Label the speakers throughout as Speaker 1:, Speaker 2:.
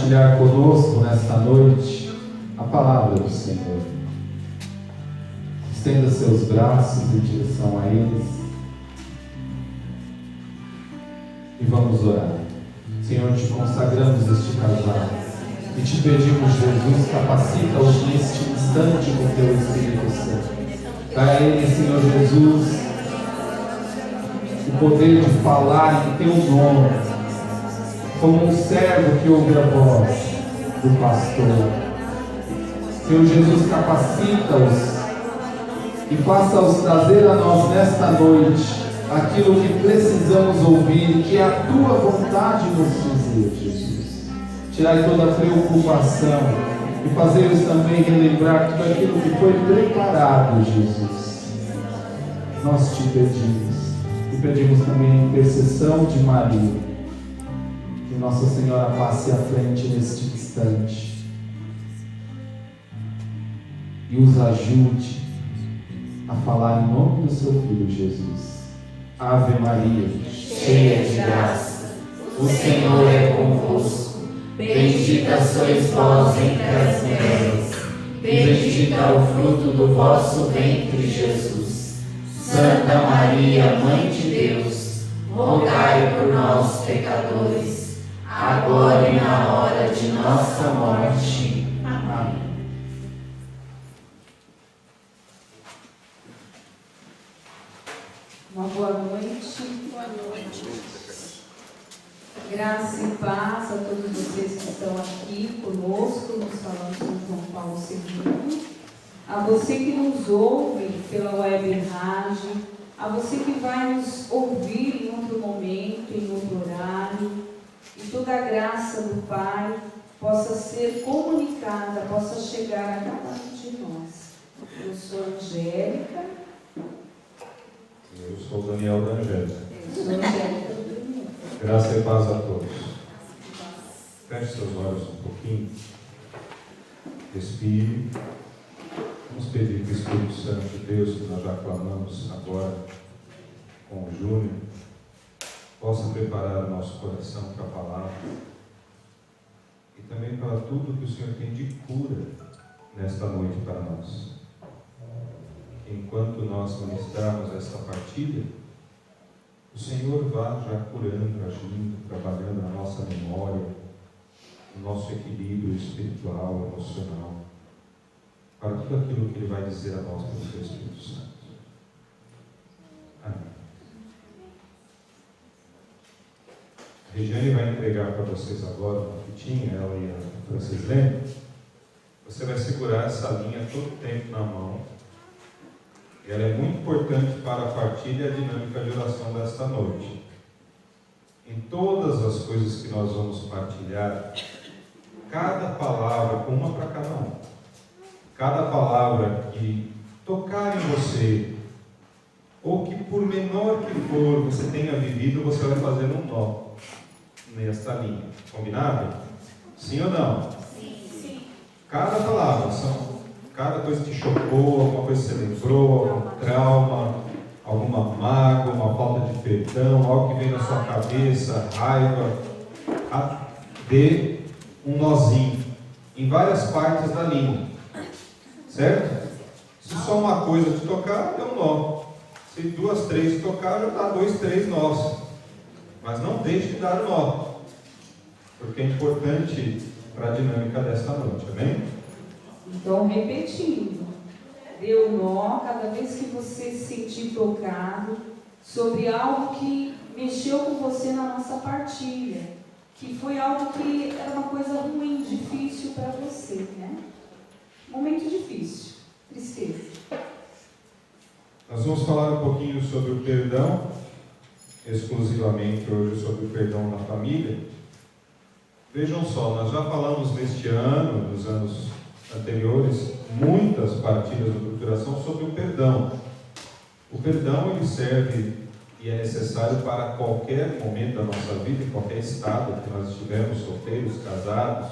Speaker 1: compartilhar conosco nesta noite a palavra do Senhor. Estenda seus braços em direção a eles e vamos orar. Senhor, te consagramos este casal e te pedimos, Jesus, capacita-os neste instante com teu Espírito Santo. Dá a eles, Senhor Jesus, o poder de falar em teu nome, como um servo que ouve a voz do pastor. Senhor Jesus, capacita-os e faça-os trazer a nós nesta noite aquilo que precisamos ouvir, que é a tua vontade nos dizer, Jesus. Tirai toda a preocupação e fazer-os também relembrar tudo aquilo que foi preparado, Jesus. Nós te pedimos e pedimos também a intercessão de Maria, que Nossa Senhora passe à frente neste instante e os ajude a falar em nome do seu Filho Jesus. Ave Maria,
Speaker 2: cheia de graça, o Senhor é convosco. Bendita sois vós entre as mulheres, bendito é o fruto do vosso ventre, Jesus. Santa Maria, Mãe de Deus, rogai por nós, pecadores, agora e na hora de nossa morte. Amém.
Speaker 3: Uma boa noite. Boa noite. Graça e paz a todos vocês que estão aqui conosco no Salão São João Paulo II. A você que nos ouve pela web rádio, a você que vai nos ouvir em outro momento, em outro horário, e toda a graça do Pai possa ser comunicada, possa chegar a cada um de nós. Eu sou Angélica.
Speaker 4: Eu sou o Daniel da Angélica.
Speaker 3: Eu sou Angélica.
Speaker 4: Graça e paz a todos. Feche seus olhos um pouquinho. Respire. Vamos pedir que o Espírito Santo de Deus, que nós já clamamos agora com o Júnior, possa preparar o nosso coração para a palavra e também para tudo que o Senhor tem de cura nesta noite para nós. Enquanto nós ministrarmos esta partilha, o Senhor vá já curando, agindo, trabalhando na nossa memória, no nosso equilíbrio espiritual, emocional, para tudo aquilo que Ele vai dizer a nós pelo seu Espírito Santo. Amém. A Regiane vai entregar para vocês agora uma fitinha, ela e a Francislene. Você vai segurar essa linha todo o tempo na mão. Ela é muito importante para a partilha e a dinâmica de oração desta noite. Em todas as coisas que nós vamos partilhar, cada palavra, uma para cada um, cada palavra que tocar em você, ou que por menor que for você tenha vivido, você vai fazer um nó nesta linha. Combinado? Sim ou não?
Speaker 2: Sim.
Speaker 4: Cada palavra são... Cada coisa que te chocou, alguma coisa que você lembrou, algum trauma, alguma mágoa, uma falta de perdão, algo que vem na sua cabeça, raiva, dê um nozinho em várias partes da linha, certo? Se só uma coisa te tocar, é um nó. Se duas, três tocar, já dá 2, 3 nós. Mas não deixe de dar nó, porque é importante para a dinâmica desta noite, amém?
Speaker 3: Então, repetindo, dê um nó cada vez que você se sentir tocado sobre algo que mexeu com você na nossa partilha, que foi algo que era uma coisa ruim, difícil para você, né? Momento difícil, tristeza.
Speaker 4: Nós vamos falar um pouquinho sobre o perdão, exclusivamente hoje sobre o perdão na família. Vejam só, nós já falamos neste ano, nos anos anteriores, muitas partilhas da procuração sobre o perdão. O perdão ele serve e é necessário para qualquer momento da nossa vida, em qualquer estado que nós estivermos, solteiros, casados,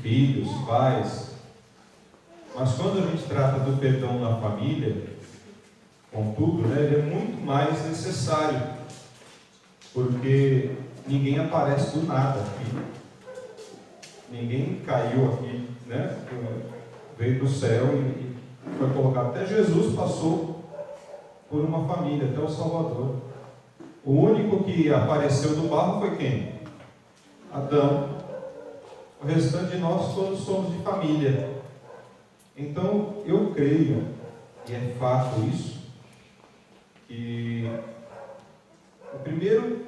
Speaker 4: filhos, pais. Mas quando a gente trata do perdão na família, contudo, ele é muito mais necessário, porque ninguém aparece do nada aqui. Ninguém caiu aqui, né? Veio do céu e foi colocado. Até Jesus passou por uma família, até o Salvador. O único que apareceu do barro foi quem? Adão. O restante de nós todos somos de família. Então eu creio, e é fato isso, que o primeiro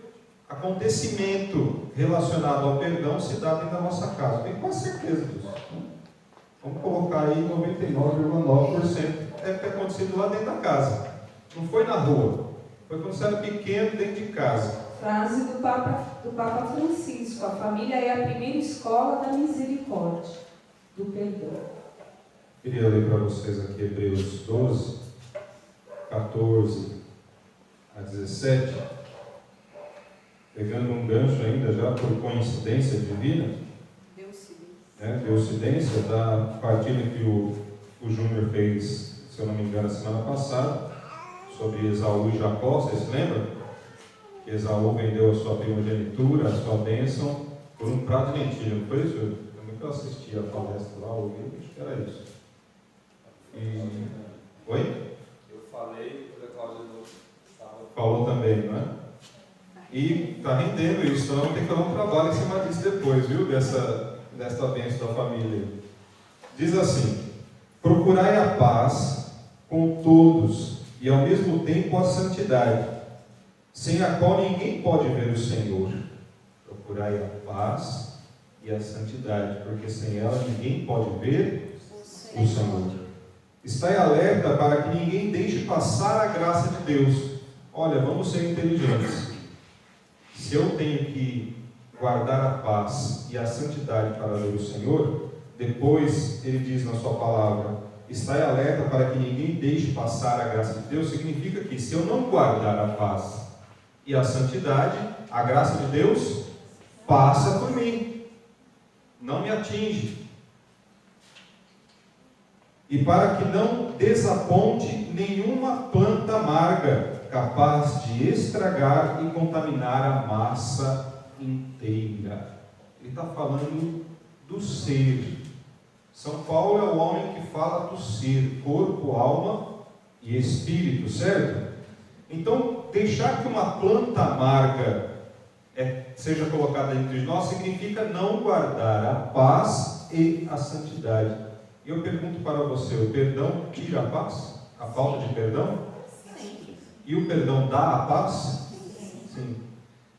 Speaker 4: acontecimento relacionado ao perdão se dá dentro da nossa casa. Tenho quase certeza disso. Vamos colocar aí 99,9% deve ter acontecido lá dentro da casa. Não foi na rua. Foi quando você era pequeno, dentro de casa.
Speaker 3: Frase do Papa Francisco: a família é a primeira escola da misericórdia, do perdão.
Speaker 4: Queria ler para vocês aqui Hebreus 12, 14 a 17. Pegando um gancho ainda, já por coincidência divina. Deucidência da partilha que o Júnior fez, se eu não me engano, semana passada, sobre Esaú e Jacó. Vocês se lembram? Que Esaú vendeu a sua primogenitura, a sua bênção, por um prato de lentilha, não foi isso? Eu nunca assisti a palestra lá, ouvi, acho que era isso. Oi?
Speaker 5: Eu falei, o Cláudio
Speaker 4: falou também, não é? E está rendendo isso, então tem que fazer um trabalho em cima disso depois, viu? Desta bênção da família. Diz assim: procurai a paz com todos e ao mesmo tempo a santidade, sem a qual ninguém pode ver o Senhor. Procurai a paz e a santidade, porque sem ela ninguém pode ver o Senhor. Estai alerta para que ninguém deixe passar a graça de Deus. Olha, vamos ser inteligentes. Se eu tenho que guardar a paz e a santidade para ver o Senhor, depois ele diz na sua palavra: estai alerta para que ninguém deixe passar a graça de Deus. Significa que se eu não guardar a paz e a santidade, a graça de Deus passa por mim, não me atinge. E para que não desaponte nenhuma planta amarga, capaz de estragar e contaminar a massa inteira. Ele está falando do ser. São Paulo é o homem que fala do ser, corpo, alma e espírito, certo? Então, deixar que uma planta amarga seja colocada entre nós significa não guardar a paz e a santidade. E eu pergunto para você: o perdão tira a paz? A falta de perdão?
Speaker 2: Sim.
Speaker 4: E o perdão dá a paz? Sim.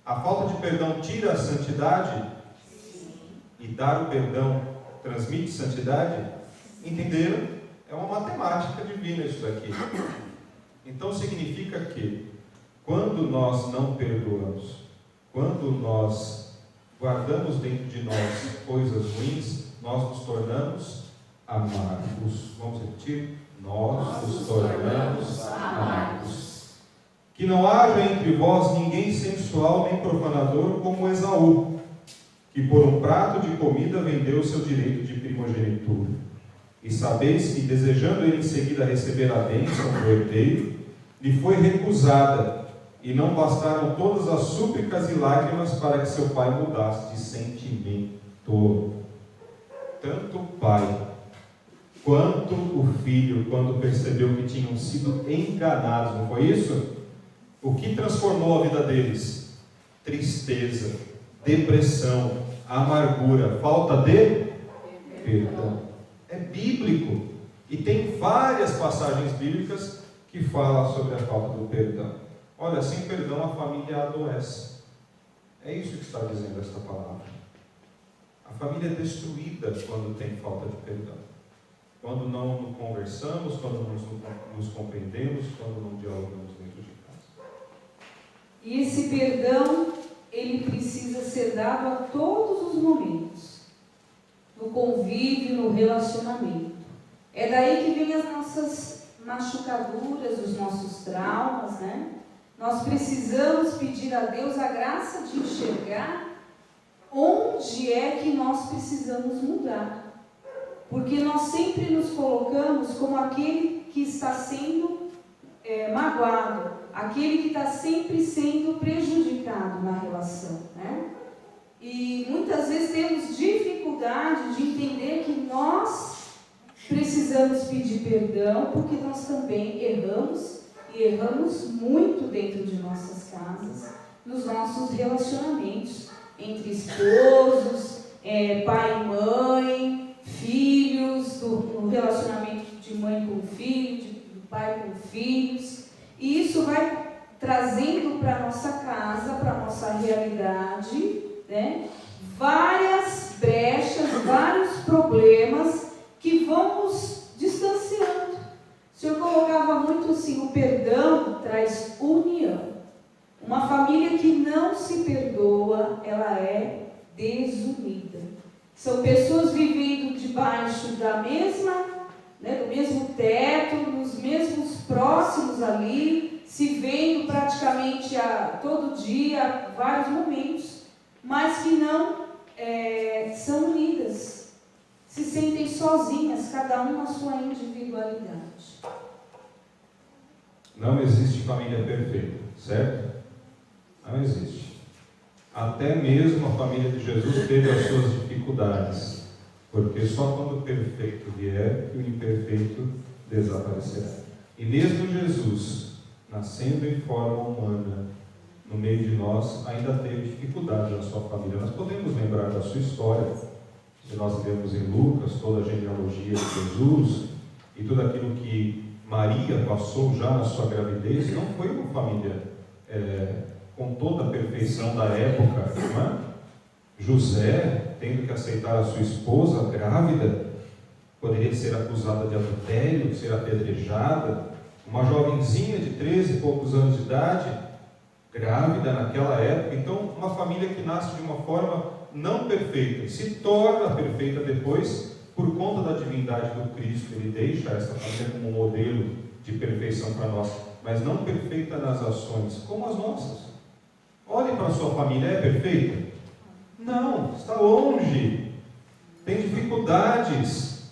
Speaker 4: A falta de perdão tira a santidade?
Speaker 2: Sim.
Speaker 4: E dar o perdão transmite santidade? Entenderam? É uma matemática divina isso daqui. Então significa que quando nós não perdoamos, quando nós guardamos dentro de nós coisas ruins, nós nos tornamos amargos. Vamos repetir? Nós nos tornamos amargos. Que não haja entre vós ninguém sensual nem profanador como Esaú, que por um prato de comida vendeu o seu direito de primogenitura. E sabeis que, desejando ele em seguida receber a bênção do herdeiro, lhe foi recusada, e não bastaram todas as súplicas e lágrimas para que seu pai mudasse de sentimento. Tanto o pai quanto o filho, quando percebeu que tinham sido enganados, não foi isso? O que transformou a vida deles? Tristeza, depressão, amargura, falta de perdão. É bíblico. E tem várias passagens bíblicas que falam sobre a falta do perdão. Olha, sem perdão a família adoece. É isso que está dizendo esta palavra. A família é destruída quando tem falta de perdão. Quando não conversamos, quando não nos compreendemos, quando não dialogamos dentro de casa.
Speaker 3: E esse perdão, ele precisa ser dado a todos os momentos. No convívio, no relacionamento. É daí que vem as nossas machucaduras, os nossos traumas, né? Nós precisamos pedir a Deus a graça de enxergar onde é que nós precisamos mudar. Porque nós sempre nos colocamos como aquele que está sendo magoado, aquele que está sempre sendo prejudicado na relação, né? E muitas vezes temos dificuldade de entender que nós precisamos pedir perdão, porque nós também erramos, e erramos muito dentro de nossas casas, nos nossos relacionamentos, entre esposos, pai e mãe, filhos, no relacionamento de mãe com filho, de pai com filhos. E isso vai trazendo para a nossa casa, para a nossa realidade, né, várias brechas, vários problemas que vão nos distanciando. O Senhor colocava muito assim, o perdão traz união. Uma família que não se perdoa, ela é desunida. São pessoas vivendo debaixo da mesma, do mesmo teto, nos mesmos próximos ali, se vendo praticamente todo dia, vários momentos, mas que não são unidas, se sentem sozinhas, cada um na sua individualidade.
Speaker 4: Não existe família perfeita, certo? Não existe. Até mesmo a família de Jesus teve as suas dificuldades, porque só quando o perfeito vier que o imperfeito desaparecerá. E mesmo Jesus, nascendo em forma humana, no meio de nós, ainda teve dificuldade na sua família. Nós podemos lembrar da sua história, se nós vemos em Lucas toda a genealogia de Jesus e tudo aquilo que Maria passou já na sua gravidez. Não foi uma família com toda a perfeição da época, não é? José, tendo que aceitar a sua esposa grávida, poderia ser acusada de adultério, ser apedrejada. Uma jovenzinha de 13 e poucos anos de idade, grávida naquela época. Então, uma família que nasce de uma forma não perfeita e se torna perfeita depois por conta da divindade do Cristo. Ele deixa essa família como um modelo de perfeição para nós, mas não perfeita nas ações, como as nossas. Olhe para a sua família, é perfeita? Não, está longe, tem dificuldades.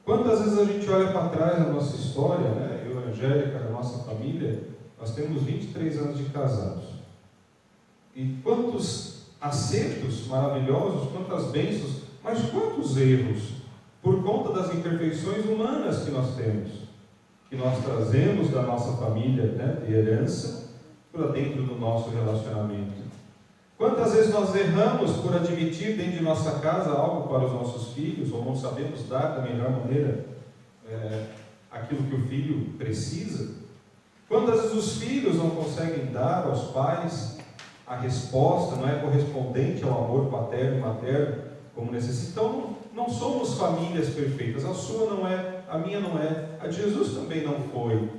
Speaker 4: Quantas vezes a gente olha para trás na nossa história, né? Eu, Angélica, na nossa família, nós temos 23 anos de casados. E quantos acertos maravilhosos, quantas bênçãos, mas quantos erros, por conta das imperfeições humanas que nós temos, que nós trazemos da nossa família, né, de herança, para dentro do nosso relacionamento. Quantas vezes nós erramos por admitir dentro de nossa casa algo para os nossos filhos, ou não sabemos dar da melhor maneira aquilo que o filho precisa? Quantas vezes os filhos não conseguem dar aos pais a resposta, não é correspondente ao amor paterno e materno como necessita? Então, não somos famílias perfeitas. A sua não é, a minha não é, a de Jesus também não foi.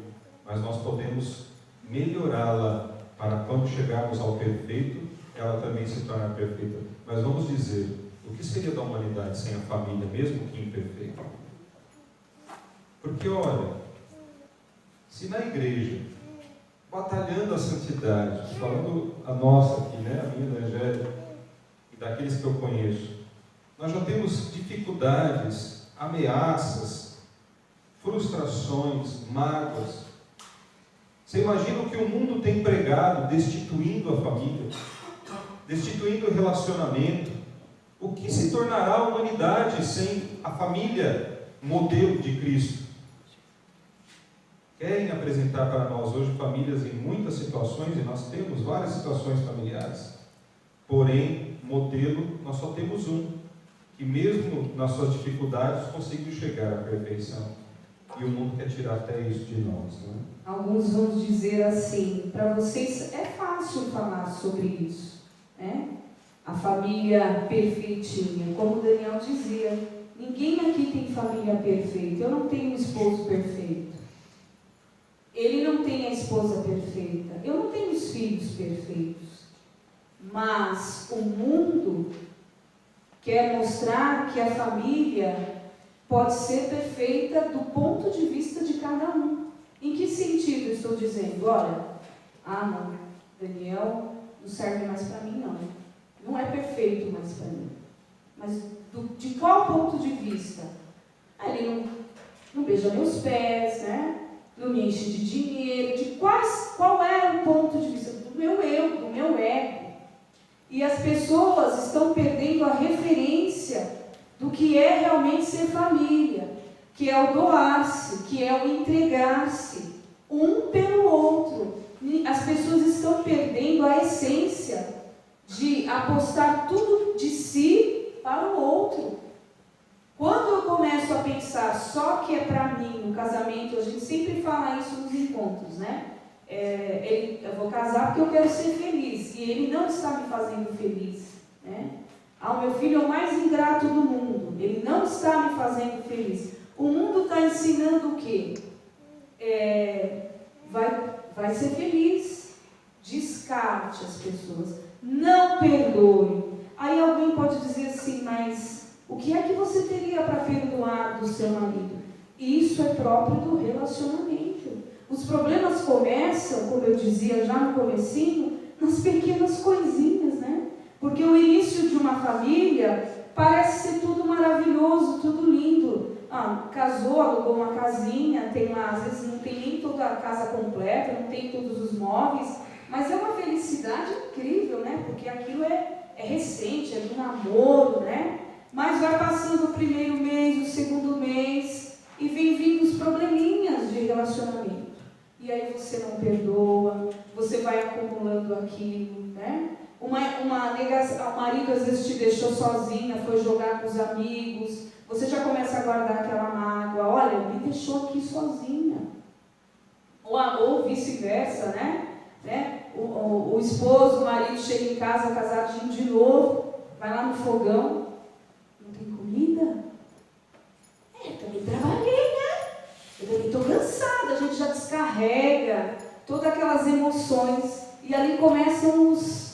Speaker 4: Mas nós podemos melhorá-la para quando chegarmos ao perfeito, ela também se tornar perfeita. Mas vamos dizer, o que seria da humanidade sem a família, mesmo que imperfeita? Porque, olha, se na igreja, batalhando a santidade, falando a nossa aqui, né, a minha, da Angélica, e daqueles que eu conheço, nós já temos dificuldades, ameaças, frustrações, mágoas. Você imagina o que o mundo tem pregado, destituindo a família, destituindo o relacionamento? O que se tornará a humanidade sem a família modelo de Cristo? Querem apresentar para nós hoje famílias em muitas situações, e nós temos várias situações familiares, porém, modelo, nós só temos um, que mesmo nas suas dificuldades conseguiu chegar à perfeição, e o mundo quer tirar até isso de nós, não é?
Speaker 3: Alguns vão dizer assim, para vocês é fácil falar sobre isso, né? A família perfeitinha, como Daniel dizia, ninguém aqui tem família perfeita. Eu não tenho um esposo perfeito, ele não tem a esposa perfeita, eu não tenho os filhos perfeitos, mas o mundo quer mostrar que a família pode ser perfeita do ponto de vista de cada um. Em que sentido eu estou dizendo? Olha, não, Daniel não serve mais para mim, não é perfeito mais para mim. Mas de qual ponto de vista? Ele não beija meus pés, né? Não me enche de dinheiro. Qual é o ponto de vista? Do meu eu, do meu ego. E as pessoas estão perdendo a referência do que é realmente ser família, que é o doar-se, que é o entregar-se, um pelo outro. As pessoas estão perdendo a essência de apostar tudo de si para o outro. Quando eu começo a pensar só que é para mim, no casamento, a gente sempre fala isso nos encontros, né? Eu vou casar porque eu quero ser feliz, e ele não está me fazendo feliz, né? O meu filho é o mais ingrato do mundo, ele não está me fazendo feliz. O mundo está ensinando o quê? Vai ser feliz. Descarte as pessoas. Não perdoe. Aí alguém pode dizer assim, mas o que é que você teria para perdoar do seu marido? Isso é próprio do relacionamento. Os problemas começam, como eu dizia já no comecinho, nas pequenas coisinhas, né? Porque o início de uma família parece ser tudo maravilhoso, tudo lindo. Casou, alugou uma casinha, tem lá, às vezes não tem nem toda a casa completa, não tem todos os móveis, mas é uma felicidade incrível, né? Porque aquilo é recente, é do namoro, né? Mas vai passando o primeiro mês, o segundo mês, e vem vindo os probleminhas de relacionamento. E aí você não perdoa, você vai acumulando aquilo, né? Uma negação, o marido às vezes te deixou sozinha, foi jogar com os amigos, você já começa a guardar aquela mágoa, olha, me deixou aqui sozinha. Ou vice-versa, né? O esposo, o marido chega em casa casadinho de novo, vai lá no fogão, não tem comida? Eu também trabalhei, né? Eu também estou cansada, a gente já descarrega todas aquelas emoções, e ali começam os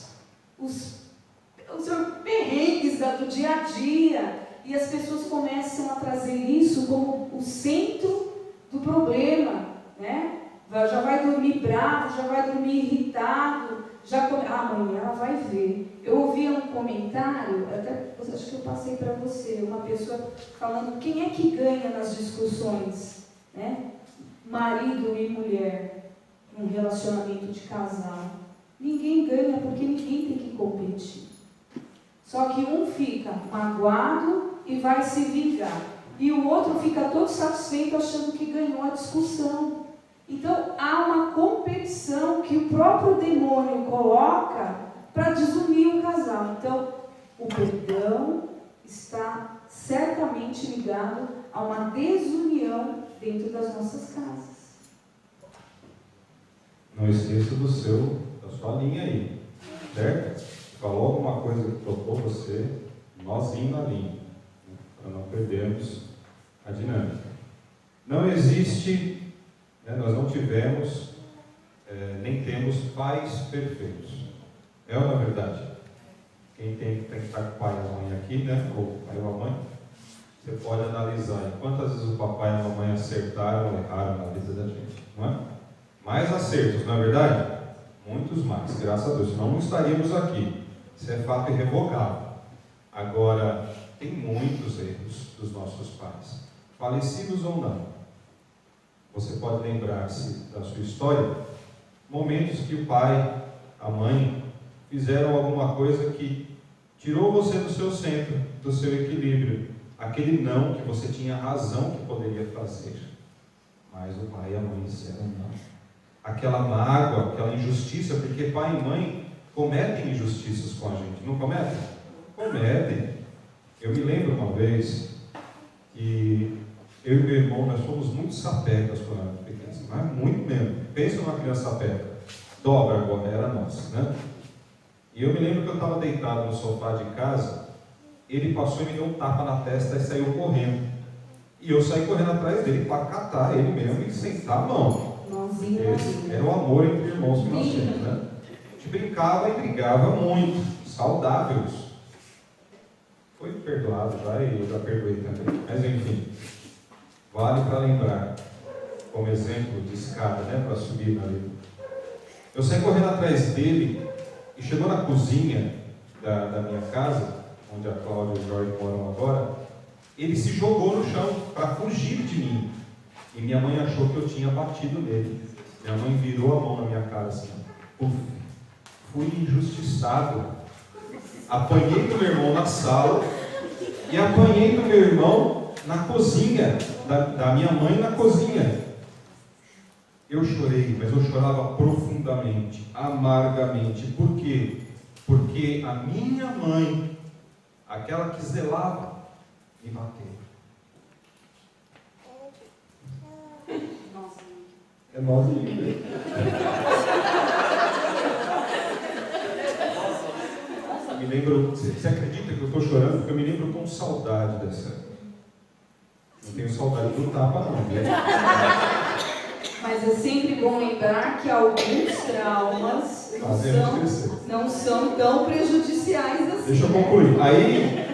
Speaker 3: perrengues do dia a dia, e as pessoas começam a trazer isso como o centro do problema, né? Já vai dormir bravo, já vai dormir irritado, amanhã ela vai ver. Eu ouvi um comentário, acho que eu passei para você, uma pessoa falando quem é que ganha nas discussões, né? Marido e mulher, num relacionamento de casal. Ninguém ganha, porque ninguém tem que competir. Só que um fica magoado e vai se vingar, e o outro fica todo satisfeito achando que ganhou a discussão. Então há uma competição que o próprio demônio coloca para desunir o casal. Então o perdão está certamente ligado a uma desunião dentro das nossas casas.
Speaker 4: Não esqueça da sua linha aí, certo? Falou alguma coisa que tocou você, nozinho na linha, né? Para não perdermos a dinâmica. Não existe, né, nós não tivemos, nem temos pais perfeitos. É ou não é verdade? Quem tem que estar com o pai e a mãe aqui, né? Ou o pai ou a mãe, você pode analisar quantas vezes o papai e a mamãe acertaram ou erraram na vida da gente, não é? Mais acertos, não é verdade? Muitos mais, graças a Deus, senão não estaríamos aqui. Isso é fato irrevogável. Agora, tem muitos erros dos nossos pais, falecidos ou não. Você pode lembrar-se da sua história, momentos que o pai, a mãe, fizeram alguma coisa que tirou você do seu centro, do seu equilíbrio, aquele não que você tinha razão que poderia fazer, mas o pai e a mãe disseram não. Aquela mágoa, aquela injustiça, porque pai e mãe cometem injustiças com a gente, não cometem? Cometem. Eu me lembro uma vez que eu e meu irmão, nós fomos muito sapecas quando éramos pequenos, mas muito mesmo. Pensa numa criança sapeca, dobra agora, era nossa, né? E eu me lembro que eu estava deitado no sofá de casa, ele passou e me deu um tapa na testa e saiu correndo. E eu saí correndo atrás dele para catar ele mesmo e sentar a mão. Esse era o amor entre irmãos que nós tínhamos, né? A gente brincava e brigava muito, saudáveis. Foi perdoado já e eu já perdoei também. Mas enfim, vale para lembrar, como exemplo de escada, né? Para subir na vida. Eu saí correndo atrás dele e chegou na cozinha da minha casa, onde a Cláudia e o Jorge moram agora, ele se jogou no chão para fugir de mim. E minha mãe achou que eu tinha batido nele. Minha mãe virou a mão na minha cara assim. Uf, fui injustiçado. apanhei do meu irmão na sala e apanhei do meu irmão na cozinha, da minha mãe na cozinha. Eu chorei, mas eu chorava profundamente, amargamente. Por quê? Porque a minha mãe, aquela que zelava, me bateu. É nozinho. Me lembro, você acredita que eu estou chorando? Porque eu me lembro com saudade dessa. Não tenho saudade do tapa, não.
Speaker 3: Mas é sempre bom lembrar que alguns traumas não são tão prejudiciais assim.
Speaker 4: Deixa eu concluir. Aí,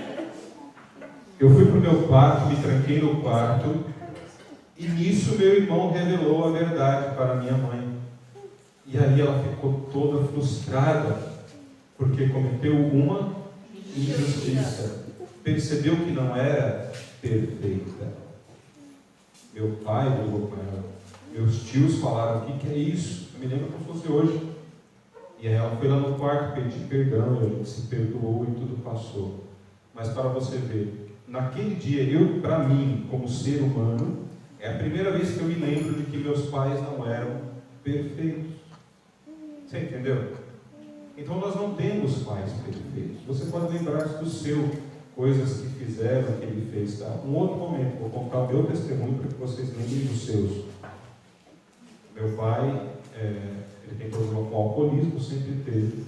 Speaker 4: eu fui para o meu quarto, me tranquei no quarto, e nisso meu irmão revelou a verdade para minha mãe. E aí ela ficou toda frustrada, porque cometeu uma injustiça. Percebeu que não era perfeita. Meu pai brigou com ela. Meus tios falaram: o que é isso? Eu me lembro como se fosse hoje. E aí ela foi lá no quarto pedir perdão, e a gente se perdoou e tudo passou. Mas para você ver, naquele dia, para mim, como ser humano, é a primeira vez que eu me lembro de que meus pais não eram perfeitos. Você entendeu? Então nós não temos pais perfeitos. Você pode lembrar-se do seu, coisas que fizeram, que ele fez, tá? Um outro momento, vou contar o meu testemunho para que vocês lembrem dos seus. Meu pai, ele tem problema com alcoolismo, sempre teve.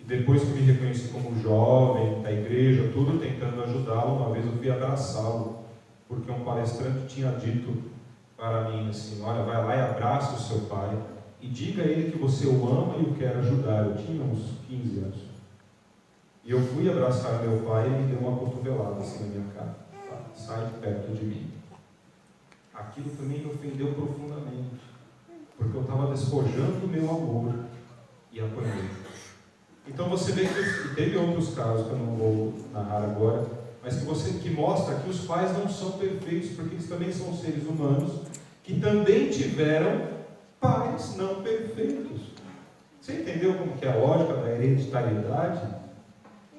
Speaker 4: E depois que me reconheci como jovem, da igreja, tudo tentando ajudá-lo, uma vez eu fui abraçá-lo, porque um palestrante tinha dito para mim assim: olha, vai lá e abraça o seu pai e diga a ele que você o ama e o quer ajudar. Eu tinha uns 15 anos. E eu fui abraçar meu pai e ele me deu uma cotovelada assim na minha cara. Tá? Sai de perto de mim. Aquilo também me ofendeu profundamente, porque eu estava despojando do meu amor e apanhei. Então você vê que teve outros casos que eu não vou narrar agora, mas que mostra que os pais não são perfeitos, porque eles também são seres humanos que também tiveram pais não perfeitos. Você entendeu como que é a lógica da hereditariedade?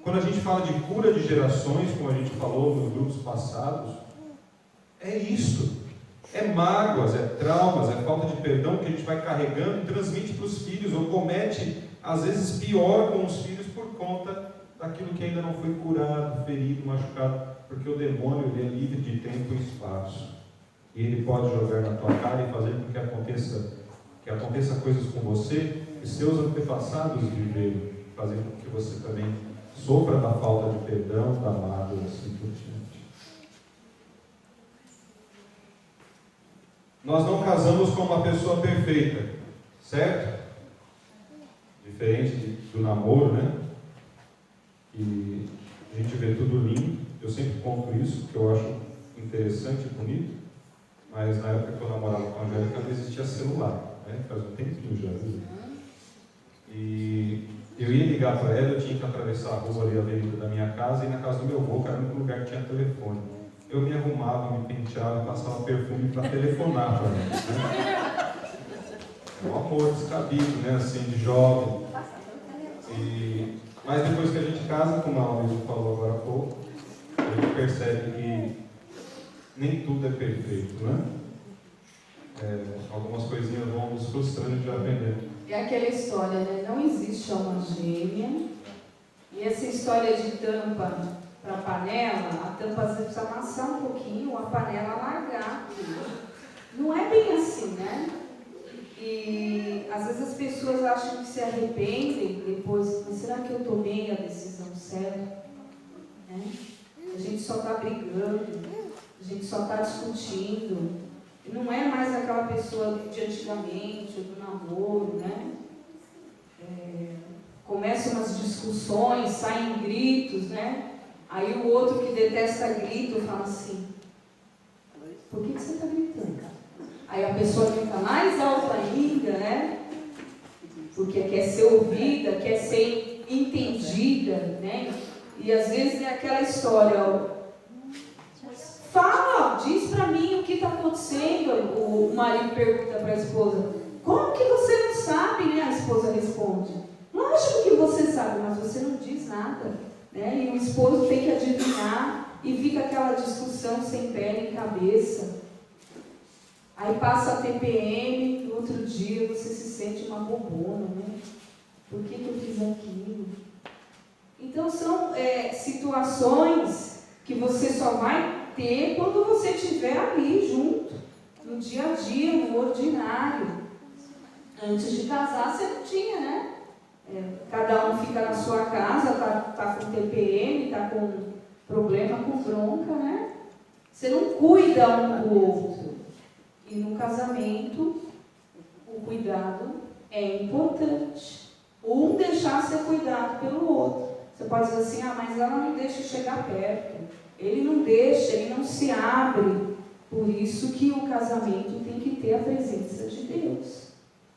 Speaker 4: Quando a gente fala de cura de gerações, como a gente falou nos grupos passados, é isso. É mágoas, é traumas, é falta de perdão que a gente vai carregando e transmite para os filhos, ou comete, às vezes, pior com os filhos por conta daquilo que ainda não foi curado, ferido, machucado, porque o demônio ele é livre de tempo e espaço. E ele pode jogar na tua cara e fazer com que aconteça coisas com você que seus antepassados viveram, fazendo com que você também sofra da falta de perdão, da mágoa, assim por diante. Nós não casamos com uma pessoa perfeita, certo? Diferente do namoro, né? E a gente vê tudo lindo. Eu sempre conto isso, porque eu acho interessante e bonito. Mas na época que eu namorava com a Angélica não existia celular, né? Faz um tempinho já. E eu ia ligar para ela, eu tinha que atravessar a rua ali, a avenida da minha casa, e na casa do meu avô, que era o único lugar que tinha telefone. Eu me arrumava, me penteava, passava perfume para telefonar para ela. Né? Um amor descabido, né? Assim, de jovem. Mas depois que a gente casa, como a Almeida falou agora há pouco, a gente percebe que nem tudo é perfeito, né? Algumas coisinhas vão nos frustrando e já aprendendo.
Speaker 3: É aquela história, né? Não existe alma gêmea. E essa história de tampa para panela, a tampa às vezes precisa amassar um pouquinho, a panela largar. Não é bem assim, né? E às vezes as pessoas acham que se arrependem depois, mas será que eu tomei a decisão certa? Né? A gente só está brigando, a gente só está discutindo. Não é mais aquela pessoa de antigamente, do namoro, né? Começam umas discussões, saem gritos, né? Aí o outro que detesta grito fala assim: por que você está gritando? Aí a pessoa grita mais alto ainda, né? Porque quer ser ouvida, quer ser entendida, né? E às vezes é aquela história: fala, diz pra mim o que está acontecendo. O marido pergunta para a esposa: como que você não sabe, né? A esposa responde: lógico acha que você sabe, mas você não diz nada, né? E o esposo tem que adivinhar e fica aquela discussão sem pé nem cabeça. Aí passa a TPM, no outro dia você se sente uma bobona, né? Por que eu fiz aquilo? Então são situações que você só vai ter quando você estiver ali junto, no dia a dia, no ordinário. Antes de casar você não tinha, né? Cada um fica na sua casa, tá com TPM, tá com problema, com bronca, né? Você não cuida um do outro. E no casamento, o cuidado é importante. Um deixar ser cuidado pelo outro. Você pode dizer assim, mas ela não deixa chegar perto. Ele não deixa, ele não se abre. Por isso que o casamento tem que ter a presença de Deus.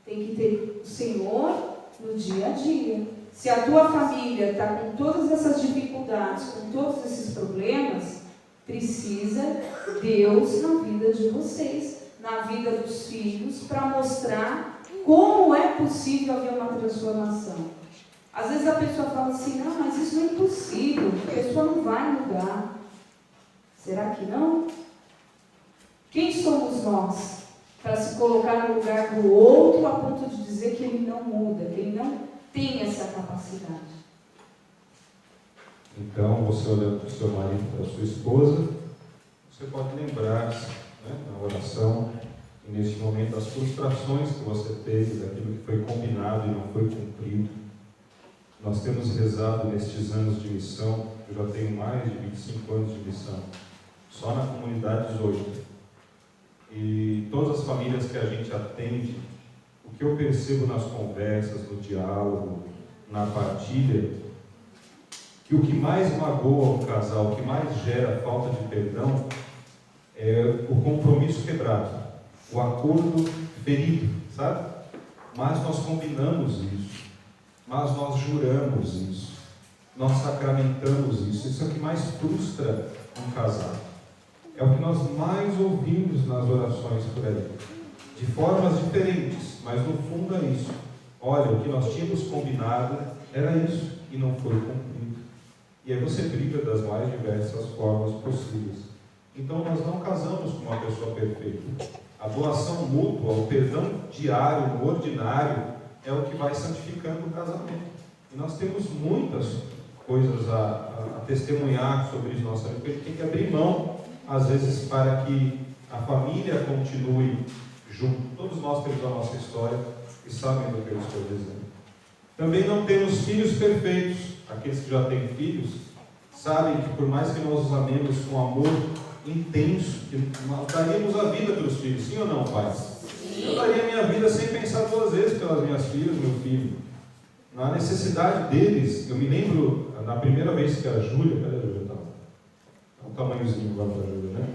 Speaker 3: Tem que ter o Senhor no dia a dia. Se a tua família está com todas essas dificuldades, com todos esses problemas, precisa Deus na vida de vocês, na vida dos filhos, para mostrar como é possível haver uma transformação. Às vezes a pessoa fala assim, não, mas isso não é impossível, a pessoa não vai mudar. Será que não? Quem somos nós para se colocar no lugar do outro a ponto de dizer que ele não muda, que ele não tem essa capacidade?
Speaker 4: Então, você olhando para o seu marido, para a sua esposa, você pode lembrar-se, né, na oração, e neste momento, das frustrações que você teve, daquilo que foi combinado e não foi cumprido. Nós temos rezado nestes anos de missão, eu já tenho mais de 25 anos de missão, só na comunidade 18. E todas as famílias que a gente atende, o que eu percebo nas conversas, no diálogo, na partilha, que o que mais magoa o casal, o que mais gera falta de perdão, é o compromisso quebrado, o acordo ferido, sabe? Mas nós combinamos isso, mas nós juramos isso, nós sacramentamos isso. Isso é o que mais frustra um casal. É o que nós mais ouvimos nas orações por aí, de formas diferentes, mas no fundo é isso. Olha, o que nós tínhamos combinado era isso, e não foi cumprido. E aí você briga das mais diversas formas possíveis. Então nós não casamos com uma pessoa perfeita. A doação mútua, o perdão diário, no ordinário, é o que vai santificando o casamento. E nós temos muitas coisas a testemunhar sobre isso nosso amigo, porque ele tem que abrir mão, às vezes, para que a família continue junto. Todos nós temos a nossa história e sabem do que eu estou dizendo. Também não temos filhos perfeitos. Aqueles que já têm filhos sabem que por mais que nós os amemos com amor intenso, que nós daríamos a vida pelos filhos, sim ou não, pai? Sim. Eu daria a minha vida sem pensar duas vezes pelas minhas filhas, meu filho. Na necessidade deles, eu me lembro, na primeira vez que a Júlia, cadê a Júlia? Tá um tamanhozinho agora da Júlia, né?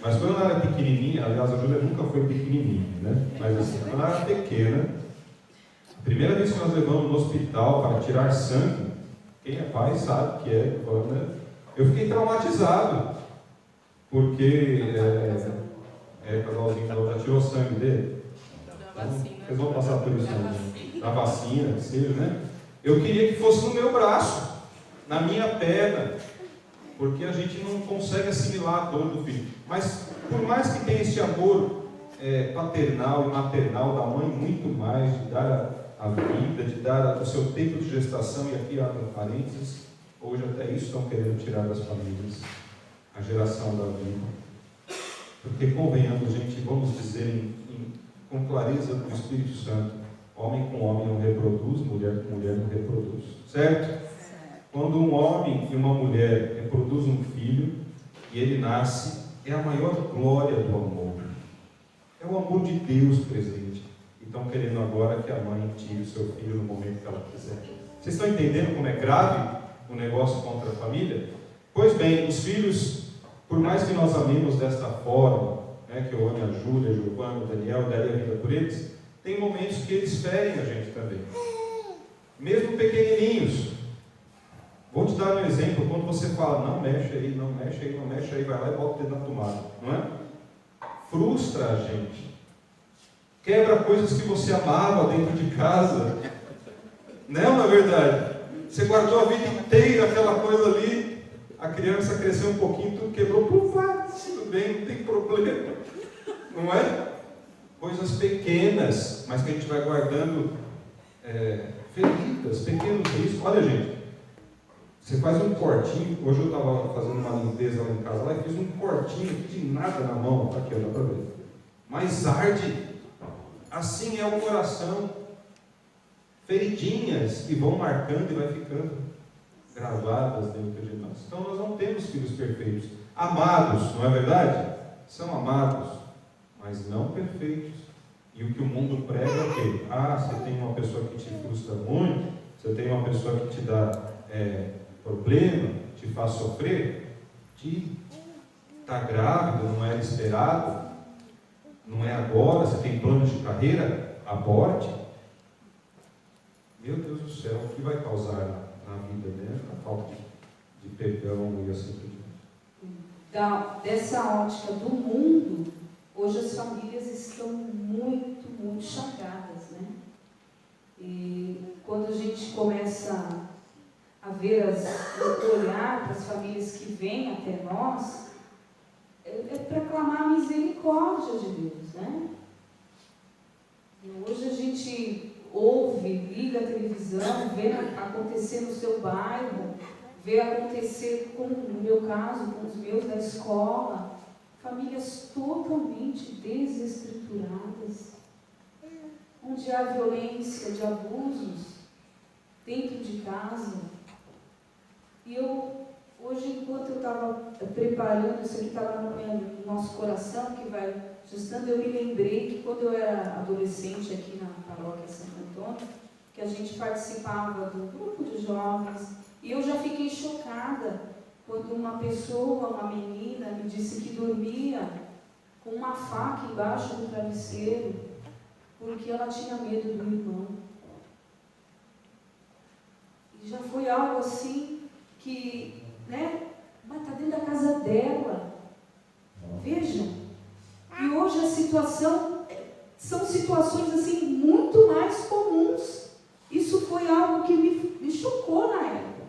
Speaker 4: Mas quando ela era pequenininha, aliás, a Júlia nunca foi pequenininha, né? Mas assim, quando ela era pequena, a primeira vez que nós levamos no hospital para tirar sangue, quem é pai sabe que é, né? Eu fiquei traumatizado, porque casalzinho já tirou sangue dele. Vocês vão passar por isso, da vacina, que seja, né? Eu queria que fosse no meu braço, na minha perna, porque a gente não consegue assimilar a dor do filho. Mas, por mais que tenha esse amor paternal e maternal da mãe, muito mais, de dar a vida, de dar o seu tempo de gestação, e aqui abre parênteses, hoje até isso estão querendo tirar das famílias, a geração da vida. Porque, convenhamos, gente, vamos dizer com clareza do Espírito Santo, homem com homem não reproduz, mulher com mulher não reproduz. Certo? Quando um homem e uma mulher reproduzem um filho e ele nasce, é a maior glória do amor. É o amor de Deus presente. E estão querendo agora que a mãe tire o seu filho no momento que ela quiser. Vocês estão entendendo como é grave o negócio contra a família? Pois bem, os filhos, por mais que nós amemos desta forma, né, que eu ame a Júlia, a Giovana, o Daniel, daria a vida por eles, tem momentos que eles ferem a gente também. Mesmo pequenininhos. Vou te dar um exemplo, quando você fala, não mexe aí, não mexe aí, não mexe aí, vai lá e bota o dedo na tomada, não é? Frustra a gente. Quebra coisas que você amava dentro de casa. Não é verdade? Você guardou a vida inteira aquela coisa ali, a criança cresceu um pouquinho, tudo quebrou, tudo bem, não tem problema. Não é? Coisas pequenas, mas que a gente vai guardando feridas, pequenos riscos. Olha, gente, você faz um cortinho. Hoje eu estava fazendo uma limpeza lá em casa lá, e fiz um cortinho de nada na mão. Aqui, ó, dá para ver. Mas arde. Assim é o coração. Feridinhas que vão marcando e vai ficando gravadas dentro de nós. Então nós não temos filhos perfeitos. Amados, não é verdade? São amados, mas não perfeitos. E o que o mundo prega é o quê? Você tem uma pessoa que te frustra muito, você tem uma pessoa que te dá problema, te faz sofrer, está grávida, não era esperado, não é agora, você tem planos de carreira, aborte. Meu Deus do céu, o que vai causar na vida dela? A falta de perdão e assim por diante.
Speaker 3: Dessa ótica do mundo, hoje as famílias estão muito, muito chagadas, né? E quando a gente começa a ver, olhar para as famílias que vêm até nós, é para clamar a misericórdia de Deus, né? E hoje a gente ouve, liga a televisão, vê acontecer no seu bairro, vê acontecer, como no meu caso, com os meus da escola, famílias totalmente desestruturadas, onde há violência, de abusos dentro de casa. E eu, hoje, enquanto eu estava preparando, isso aqui estava no nosso coração, que vai gestando, eu me lembrei que quando eu era adolescente aqui na paróquia Santo Antônio, que a gente participava do grupo de jovens, e eu já fiquei chocada quando uma pessoa, uma menina, me disse que dormia com uma faca embaixo do travesseiro, porque ela tinha medo do irmão. E já foi algo assim que, né, mas está dentro da casa dela. Vejam. E hoje a situação, são situações assim muito mais comuns. Isso foi algo que me chocou na época.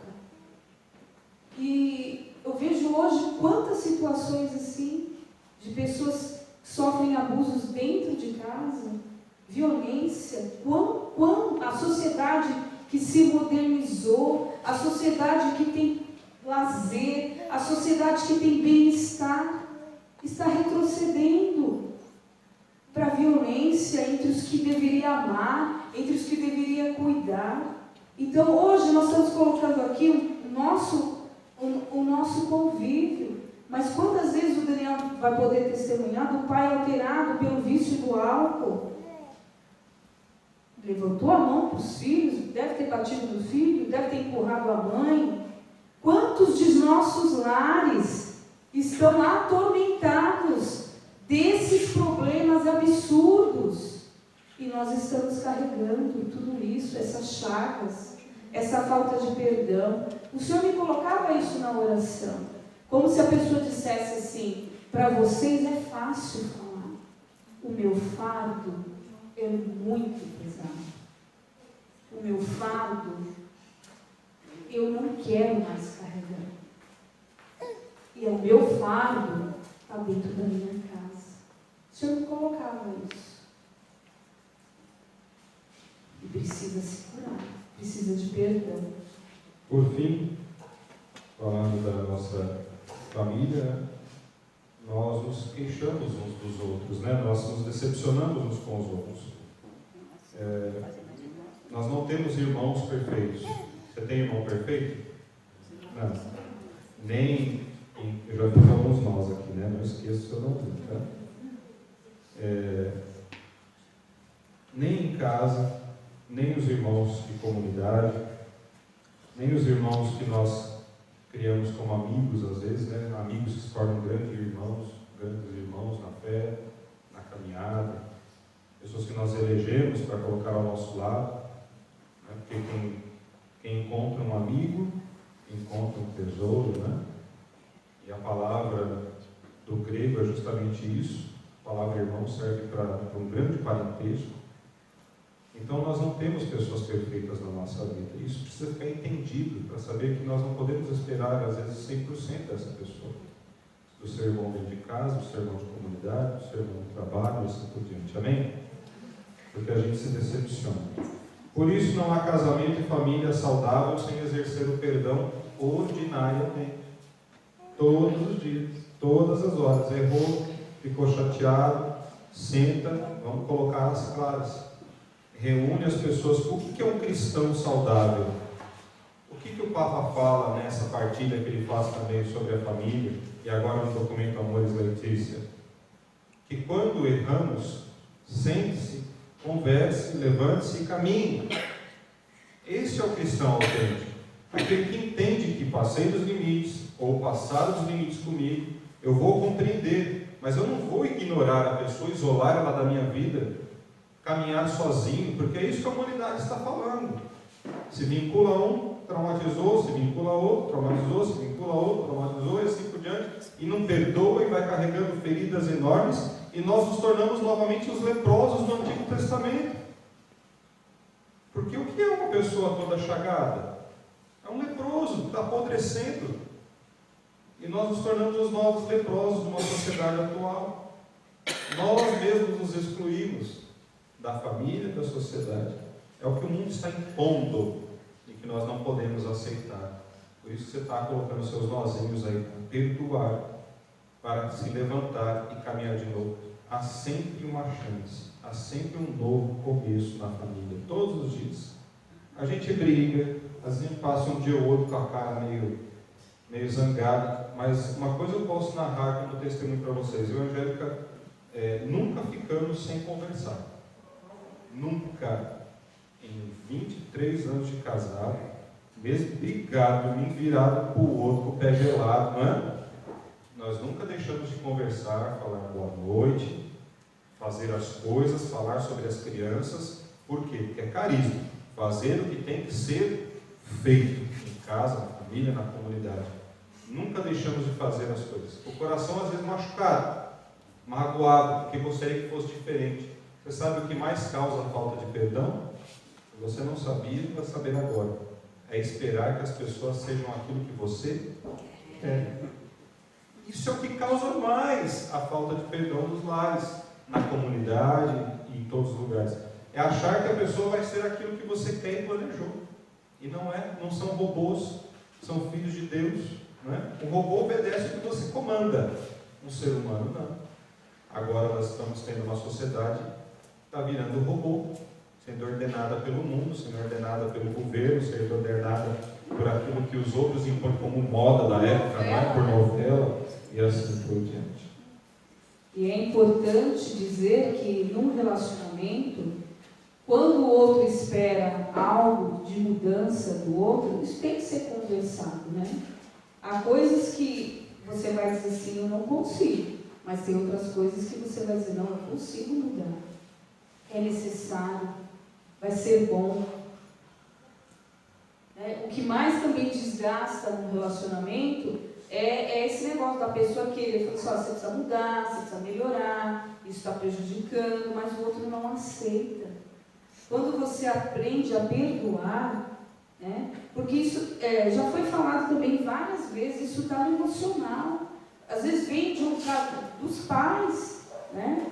Speaker 3: E eu vejo hoje quantas situações assim, de pessoas que sofrem abusos dentro de casa, violência, quão a sociedade que se modernizou, a sociedade que tem lazer, a sociedade que tem bem-estar, está retrocedendo para a violência entre os que deveria amar, entre os que deveria cuidar. Então hoje nós estamos colocando aqui o nosso convívio, mas quantas vezes o Daniel vai poder testemunhar do pai alterado pelo vício do álcool? Levantou a mão para os filhos, deve ter batido no filho, deve ter empurrado a mãe. Quantos de nossos lares estão atormentados desses problemas absurdos? E nós estamos carregando tudo isso, essas chagas, essa falta de perdão. O Senhor me colocava isso na oração, como se a pessoa dissesse assim: para vocês é fácil falar, o meu fardo é muito pesado. O meu fardo eu não quero mais carregar. E o meu fardo está dentro da minha casa. O Senhor me colocava isso. E precisa se curar, precisa de perdão.
Speaker 4: Por fim, falando da nossa família, nós nos queixamos uns dos outros, né? Nós nos decepcionamos uns com os outros. Nós não temos irmãos perfeitos. Você tem irmão perfeito? Não. Nem, eu já fiz alguns nós aqui, né? Não esqueça o seu nome, tá? Nem em casa, nem os irmãos de comunidade, nem os irmãos que nós criamos como amigos, às vezes, né? Amigos que se tornam grandes irmãos na fé, na caminhada, pessoas que nós elegemos para colocar ao nosso lado, né? Porque quem encontra um amigo, encontra um tesouro, né? E a palavra do grego é justamente isso. A palavra irmão serve para um grande parentesco. Então nós não temos pessoas perfeitas na nossa vida. Isso precisa ficar entendido para saber que nós não podemos esperar, às vezes, 100% dessa pessoa. Do seu irmão dentro de casa, do seu irmão de comunidade, do seu irmão de trabalho, e assim por diante. Amém? Porque a gente se decepciona. Por isso não há casamento e família saudável sem exercer o perdão ordinariamente. Todos os dias, todas as horas. Errou, ficou chateado, senta, vamos colocar as claras. Reúne as pessoas. O que é um cristão saudável? O que o Papa fala nessa partilha que ele faz também sobre a família, e agora no documento Amores Letícia? Que quando erramos, sente-se, converse, levante-se e caminhe. Esse é o cristão autêntico. Aquele que entende que passei dos limites, ou passaram dos limites comigo, eu vou compreender, mas eu não vou ignorar a pessoa, isolar ela da minha vida, caminhar sozinho, porque é isso que a humanidade está falando. Se vincula um, traumatizou, se vincula outro, traumatizou, se vincula outro, traumatizou, e assim por diante, e não perdoa e vai carregando feridas enormes, e nós nos tornamos novamente os leprosos do Antigo Testamento. Porque o que é uma pessoa toda chagada? É um leproso que está apodrecendo. E nós nos tornamos os novos leprosos de uma sociedade atual. Nós mesmos nos excluímos da família, da sociedade. É o que o mundo está impondo e que nós não podemos aceitar. Por isso você está colocando seus nozinhos aí para perdoar, para se levantar e caminhar de novo. Há sempre uma chance, há sempre um novo começo na família, todos os dias. A gente briga, às vezes passa um dia ou outro com a cara meio zangada, mas uma coisa eu posso narrar como testemunho para vocês. Eu e a Angélica nunca ficamos sem conversar. Nunca. Em 23 anos de casado, mesmo brigado, um virado para o outro, com o pé gelado, não é? Nós nunca deixamos de conversar, falar boa noite, fazer as coisas, falar sobre as crianças. Por quê? Porque é carisma. Fazer o que tem que ser feito em casa, na família, na comunidade. Nunca deixamos de fazer as coisas. O coração às vezes machucado, magoado, porque gostaria que fosse diferente. Você sabe o que mais causa a falta de perdão? Se você não sabia, vai saber agora. É esperar que as pessoas sejam aquilo que você quer. Isso é o que causa mais a falta de perdão nos lares, na comunidade e em todos os lugares. É achar que a pessoa vai ser aquilo que você quer e planejou. E não é, não são robôs, são filhos de Deus. Não é? O robô obedece o que você comanda. Um ser humano não. Agora nós estamos tendo uma sociedade que está virando robô, sendo ordenada pelo mundo, sendo ordenada pelo governo, sendo ordenada por aquilo que os outros impõem como moda da época, não é? Por novela e assim por diante.
Speaker 3: E é importante dizer que num relacionamento, quando o outro espera algo de mudança do outro, isso tem que ser conversado, né? Há coisas que você vai dizer assim, eu não consigo, mas tem outras coisas que você vai dizer, não, eu consigo mudar. É necessário, vai ser bom. O que mais também desgasta no relacionamento é esse negócio da pessoa querer falar assim, você precisa mudar, você precisa melhorar, isso está prejudicando, mas o outro não aceita. Quando você aprende a perdoar, né, porque isso já foi falado também várias vezes, isso está no emocional. Às vezes vem de um caso dos pais, né?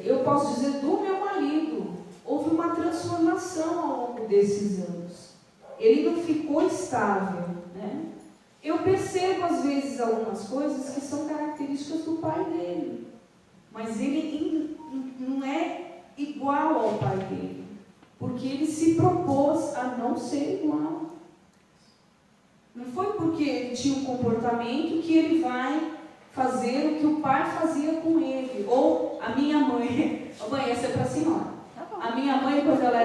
Speaker 3: Eu posso dizer do meu marido, houve uma transformação ao longo desses anos. Ele não ficou estável, né? Eu percebo às vezes algumas coisas que são características do pai dele, mas ele não é igual ao pai dele, porque ele se propôs a não ser igual. Não foi porque ele tinha um comportamento que ele vai fazer o que o pai fazia com ele. Ou a minha mãe, mãe, essa é para a senhora. A minha mãe, quando eu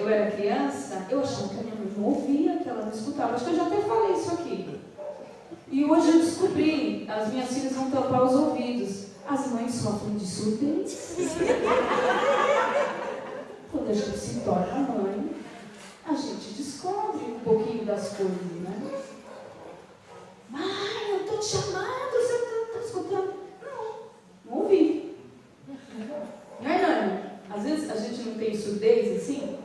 Speaker 3: era criança, eu achava que a minha mãe não ouvia, que ela não escutava. Acho que eu já até falei isso aqui. E hoje eu descobri, as minhas filhas vão tampar os ouvidos. As mães sofrem de surdez. Quando a gente se torna mãe, a gente descobre um pouquinho das coisas, né? Mãe, eu estou te chamando, você está escutando? Não ouvi. Não é, Nani? Às vezes vezes a gente não tem surdez assim?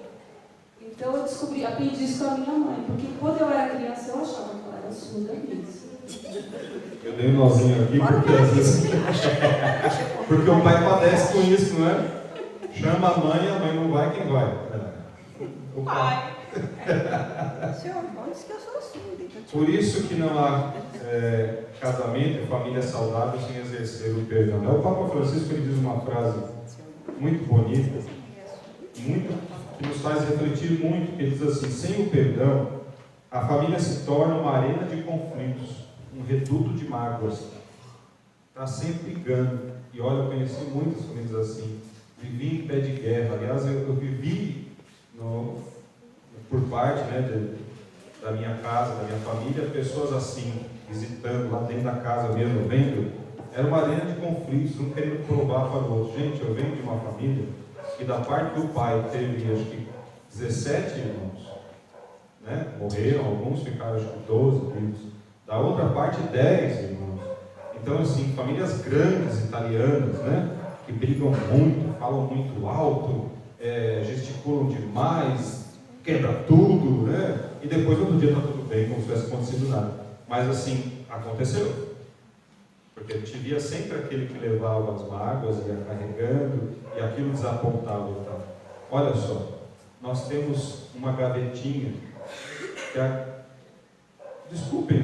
Speaker 3: Então eu aprendi isso com a minha mãe, porque quando eu era criança eu achava que ela era surda mesmo.
Speaker 4: Eu dei um nozinho aqui porque às vezes. Porque o pai padece com isso, não é? Chama a mãe não vai, quem vai? O pai.
Speaker 2: Senhor, diz que eu sou surda.
Speaker 4: Por isso que não há casamento e família saudável sem exercer o perdão. O Papa Francisco ele diz uma frase muito bonita, que nos faz refletir muito, que ele diz assim: sem o perdão, a família se torna uma arena de conflitos, um reduto de mágoas. Está sempre brigando. E olha, eu conheci muitas famílias assim. Vivi em pé de guerra. Aliás, eu vivi por parte da minha casa, da minha família, pessoas assim, visitando lá dentro da casa mesmo, vendo. Era uma arena de conflitos, um querendo provar para o outro. Gente, eu venho de uma família que da parte do pai teve, acho que, 17 irmãos. Né? Morreram, alguns ficaram, acho que 12 vivos. Da outra parte, 10 irmãos. Então, assim, famílias grandes italianas, né? Que brigam muito, falam muito alto, gesticulam demais, quebra tudo, né? E depois, outro dia, está tudo bem, como se tivesse acontecido nada. Mas, assim, aconteceu. Porque te via sempre aquele que levava as mágoas, ia carregando, e aquilo desapontava e tal. Olha só, nós temos uma gavetinha que desculpem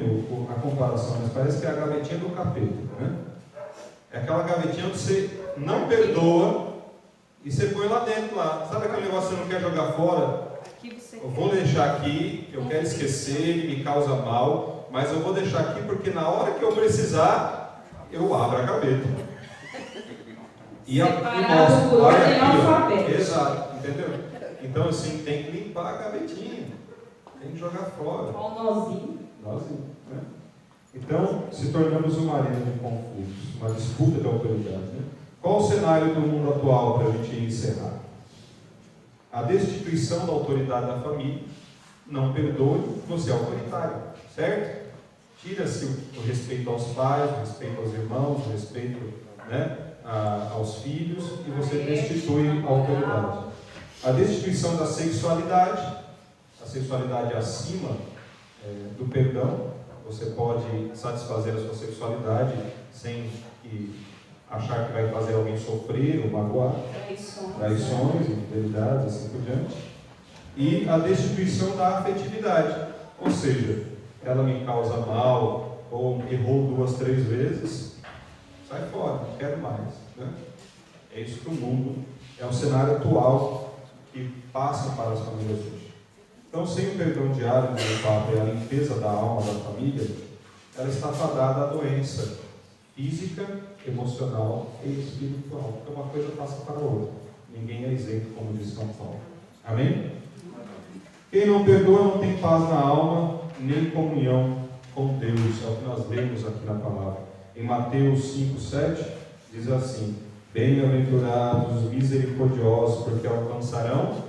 Speaker 4: a comparação, mas parece que é a gavetinha do capeta, né? É aquela gavetinha onde você não perdoa e você põe lá dentro, lá. Sabe aquele negócio que você não quer jogar fora? Eu vou deixar aqui, eu quero esquecer, ele me causa mal, mas eu vou deixar aqui porque na hora que eu precisar, eu abro a gaveta. E mostro, olha aqui, exato, entendeu? Então assim, tem que limpar a gavetinha, tem que jogar fora.
Speaker 3: Com um nozinho.
Speaker 4: Né? Então, se tornamos uma arena de conflitos, uma disputa de autoridade. Né? Qual o cenário do mundo atual para a gente encerrar? A destituição da autoridade da família. Não perdoe, você é autoritário, certo? Tira-se o respeito aos pais, o respeito aos irmãos, o respeito, né, aos filhos, e você destitui a autoridade. A destituição da sexualidade. A sexualidade é acima do perdão. Você pode satisfazer a sua sexualidade sem achar que vai fazer alguém sofrer ou magoar. Traições, infidelidades, assim por diante. E a destituição da afetividade. Ou seja, ela me causa mal, ou errou 2, 3 vezes, sai fora, não quero mais. Né? É isso que o mundo, é o cenário atual que passa para as famílias hoje. Então, sem o perdão diário do Papa e a limpeza da alma da família, ela está fadada à doença física, emocional e espiritual. Então, uma coisa passa para a outra. Ninguém é isento, como diz São Paulo. Amém? Quem não perdoa não tem paz na alma, nem comunhão com Deus. É o que nós lemos aqui na palavra. Em Mateus 5:7, diz assim: bem-aventurados os misericordiosos, porque alcançarão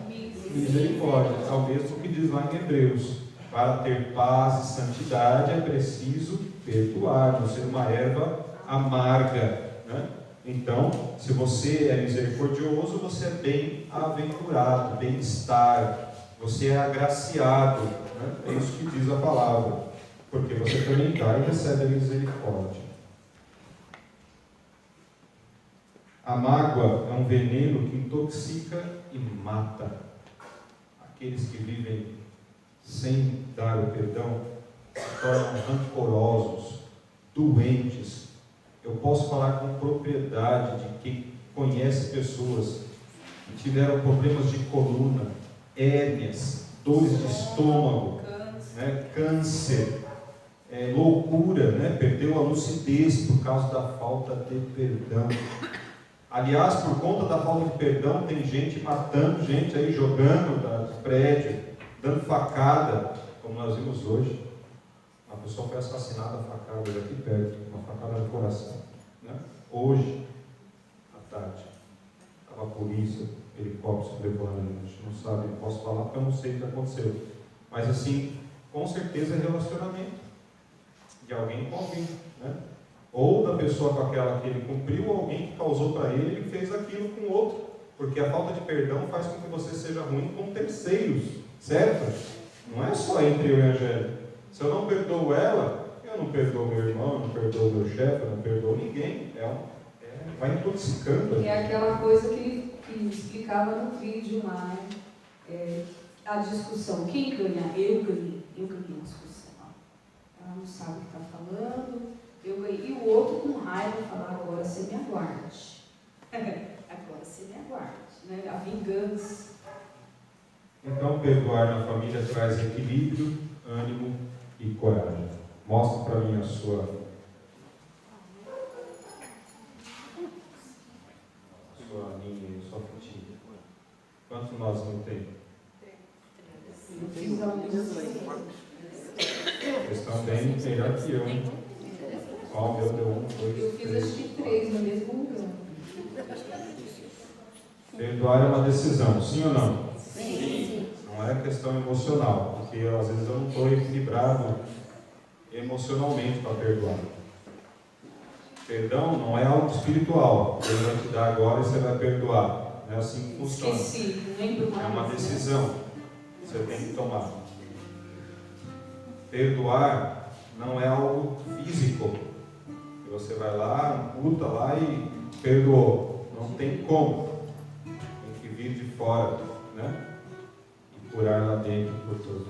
Speaker 4: misericórdia. É o mesmo que diz lá em Hebreus: para ter paz e santidade é preciso perdoar, não ser uma erva amarga, né? Então, se você é misericordioso, você é bem-aventurado, bem-estar, você é agraciado, né? É isso que diz a palavra, porque você também dá e recebe a misericórdia. A mágoa é um veneno que intoxica e mata. Aqueles que vivem sem dar o perdão se tornam rancorosos, doentes. Eu posso falar com propriedade de quem conhece pessoas que tiveram problemas de coluna, hérnias, dores de estômago, né, câncer, loucura, né, perdeu a lucidez por causa da falta de perdão. Aliás, por conta da falta de perdão, tem gente matando gente aí, jogando do prédio, dando facada, como nós vimos hoje. Uma pessoa foi assassinada a facada aqui perto, uma facada no coração. Né? Hoje, à tarde, estava a polícia, helicóptero sobrevoando ali, a gente não sabe, não posso falar porque eu não sei o que aconteceu. Mas assim, com certeza é relacionamento de alguém com alguém, né? Ou da pessoa com aquela que ele cumpriu, ou alguém que causou para ele e fez aquilo com o outro. Porque a falta de perdão faz com que você seja ruim com terceiros, certo? Não é só entre eu e a Angélica. Se eu não perdoo ela, eu não perdoo meu irmão, eu não perdoo meu chefe, eu não perdoo ninguém. Vai intoxicando.
Speaker 3: É aquela coisa que ele explicava no vídeo lá, né? A discussão. Quem ganha? Eu ganhei a discussão. Ela não sabe o que está falando, eu ganhei. E o outro com raiva falar, agora você me aguarde. Agora você me aguarde. Né? A vingança.
Speaker 4: Então, perdoar na família traz equilíbrio, ânimo e coragem. Mostra para mim a sua linha, a sua fotinha. Quantos nós não tem?
Speaker 3: Eu fiz alguns.
Speaker 4: Vocês estão bem melhor que eu, hein? Ó, o meu deu 1, 2,
Speaker 3: Eu fiz acho que 3 no mesmo lugar.
Speaker 4: Perdoar é uma decisão, sim ou não?
Speaker 2: Sim.
Speaker 4: Não é questão emocional, porque às vezes eu não estou equilibrado emocionalmente para perdoar. Perdão não é algo espiritual. Ele vai te dar agora e você vai perdoar. Não é assim que funciona.
Speaker 3: Esqueci, não lembro mais.
Speaker 4: É uma decisão que você tem que tomar. Perdoar não é algo físico. Você vai lá, luta lá e perdoou. Não tem como. Tem que vir de fora, né? E curar lá dentro por todo.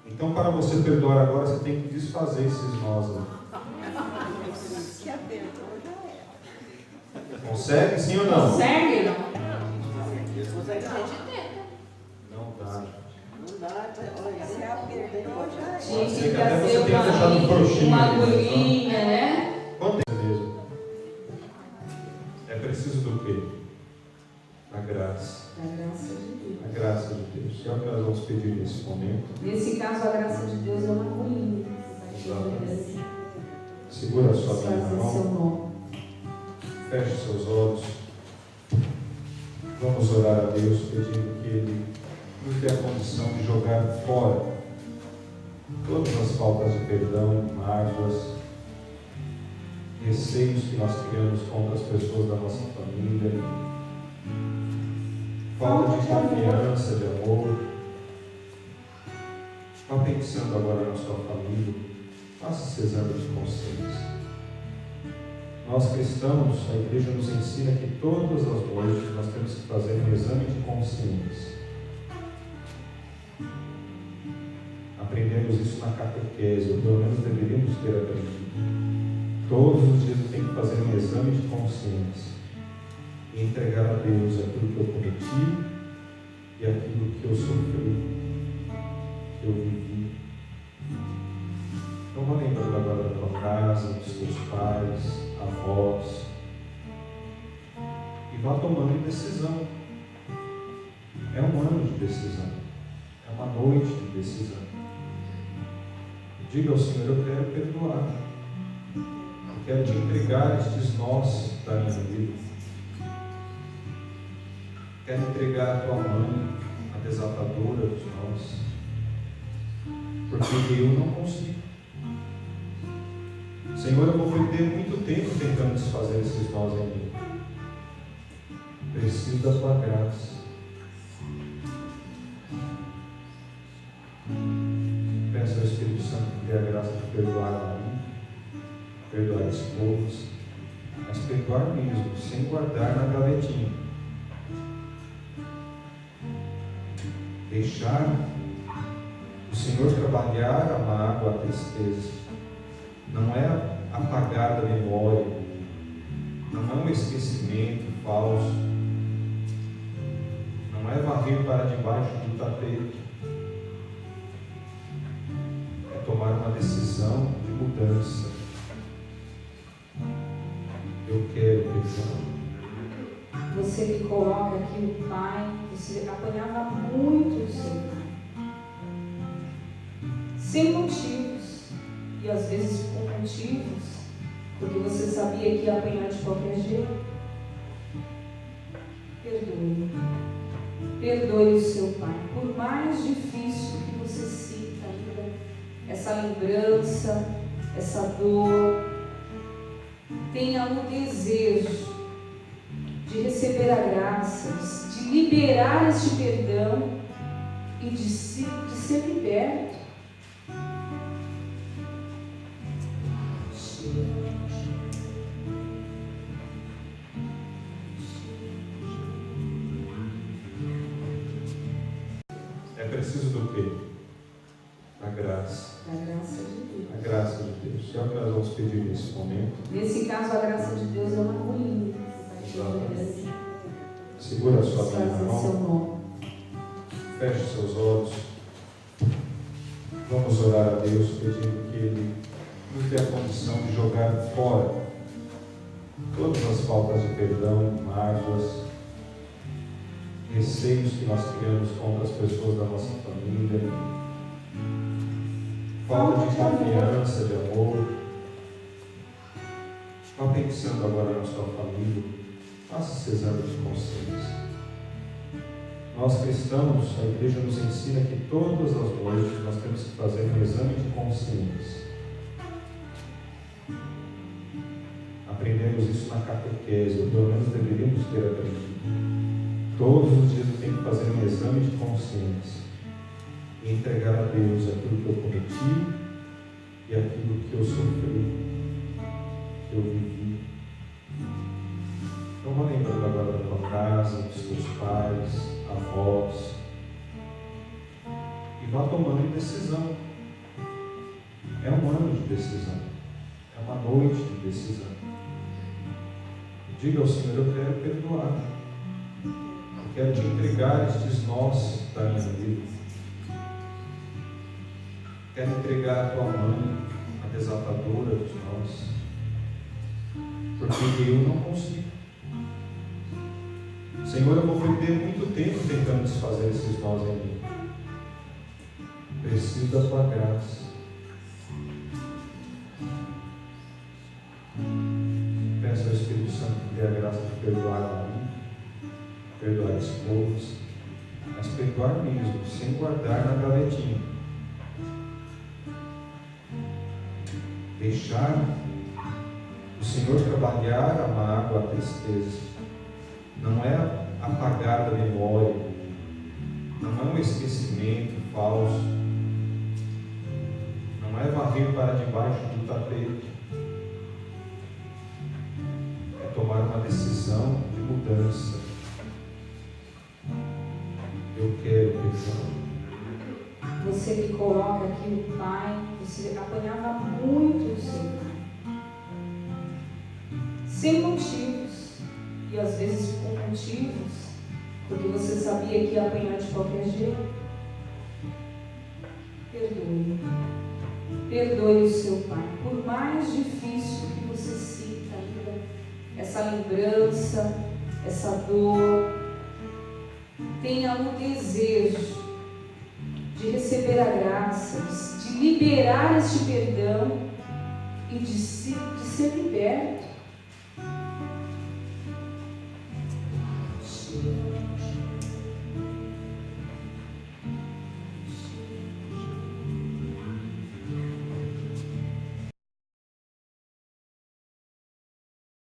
Speaker 4: Então, para você perdoar agora, você tem que desfazer esses nós. Né? Consegue, sim ou não?
Speaker 3: Consegue?
Speaker 4: Não dá.
Speaker 3: Tinha
Speaker 4: Pode ser
Speaker 3: que
Speaker 4: que até
Speaker 3: fazer
Speaker 4: você tenha deixado frouxinho.
Speaker 3: uma agulhinha, né?
Speaker 4: Quanto é mesmo? É preciso do quê? A graça.
Speaker 3: A graça de Deus.
Speaker 4: A graça de Deus. É o que nós vamos pedir nesse momento.
Speaker 3: Nesse caso, a graça de Deus é uma agulhinha.
Speaker 4: Segura a sua mão na
Speaker 3: Fazer seu
Speaker 4: mão.
Speaker 3: nome.
Speaker 4: Feche seus olhos. Vamos orar a Deus pedindo que Ele nos dê a condição de jogar fora todas as faltas de perdão, mágoas, receios que nós criamos contra as pessoas da nossa família, falta de confiança, de amor. Vá pensando agora na sua família, faça esse exame de consciência. Nós cristãos, a igreja nos ensina que todas as noites nós temos que fazer um exame de consciência. Aprendemos isso na catequese, ou pelo menos deveríamos ter aprendido. Todos os dias eu tenho que fazer um exame de consciência e entregar a Deus aquilo que eu cometi e aquilo que eu sofri, que eu vivi. Então vá lembrando agora da tua casa, dos teus pais, avós, e vá tomando decisão. É um ano de decisão, é uma noite de decisão. Diga ao Senhor, eu quero perdoar, eu quero te entregar estes nós da minha vida, quero entregar a tua mãe, a desatadora dos nós, porque eu não consigo. Senhor, eu vou perder muito tempo tentando desfazer esses nós em mim. Preciso da tua graça. Peço ao Espírito Santo que dê a graça de perdoar a mim, perdoar esposos, mas perdoar mesmo, sem guardar na gavetinha. Deixar o Senhor trabalhar a mágoa, a tristeza. Não é apagar da memória, não é um esquecimento falso, não é varrer para debaixo do tapete, é tomar uma decisão de mudança. Eu quero perdão.
Speaker 3: Você que coloca aqui o pai, você apanhava muito o seu pai, sem motivos. E às vezes com motivos, porque você sabia que ia apanhar de qualquer jeito. Perdoe. Perdoe o seu pai. Por mais difícil que você sinta ainda, essa lembrança, essa dor, tenha o desejo de receber a graça, de liberar este perdão e de ser liberto.
Speaker 4: É preciso do quê? A graça.
Speaker 3: A graça de Deus.
Speaker 4: A graça de Deus. É o que nós vamos pedir nesse momento.
Speaker 3: Nesse caso, a graça de Deus é uma ruim.
Speaker 4: Segura a sua mão na
Speaker 3: Fazer seu
Speaker 4: mão.
Speaker 3: nome.
Speaker 4: Feche seus olhos. Vamos orar a Deus pedindo que Ele nos dê a condição de jogar fora todas as faltas de perdão, mágoas, receios que nós criamos contra as pessoas da nossa família, falta de confiança, de amor. Vá pensando agora na sua família, faça esse exame de consciência. Nós cristãos, a igreja nos ensina que todas as noites nós temos que fazer um exame de consciência. Aprendemos isso na catequese, ou pelo menos deveríamos ter aprendido. Todos os dias eu tenho que fazer um exame de consciência e entregar a Deus aquilo que eu cometi e aquilo que eu sofri, que eu vivi. Então vá lembrando agora da tua casa, dos teus pais, avós, e vá tomando decisão. É um ano de decisão, é uma noite de decisão. Diga ao Senhor: eu quero perdoar, eu quero te entregar estes nós da minha vida, quero entregar a tua mãe, a desatadora dos nós, porque eu não consigo. Senhor, eu vou perder muito tempo tentando desfazer esses nós em mim. Preciso da tua graça. Peço ao Espírito Santo que dê a graça de perdoar a mim, perdoar a esposa, mas perdoar mesmo, sem guardar na gavetinha. Deixar o Senhor trabalhar a mágoa, a tristeza. Não é apagar da memória, não é um esquecimento falso, não é varrer para debaixo do tapete, é tomar uma decisão de mudança. Eu quero perdão.
Speaker 3: Você que coloca aqui o pai, você apanhava muito o seu pai, sem motivos. E às vezes com motivos, porque você sabia que ia apanhar de qualquer jeito. Perdoe. Perdoe o seu pai. Por mais difícil que você sinta ainda, essa lembrança, essa dor, tenha o desejo de receber a graça, de liberar este perdão e de ser liberto.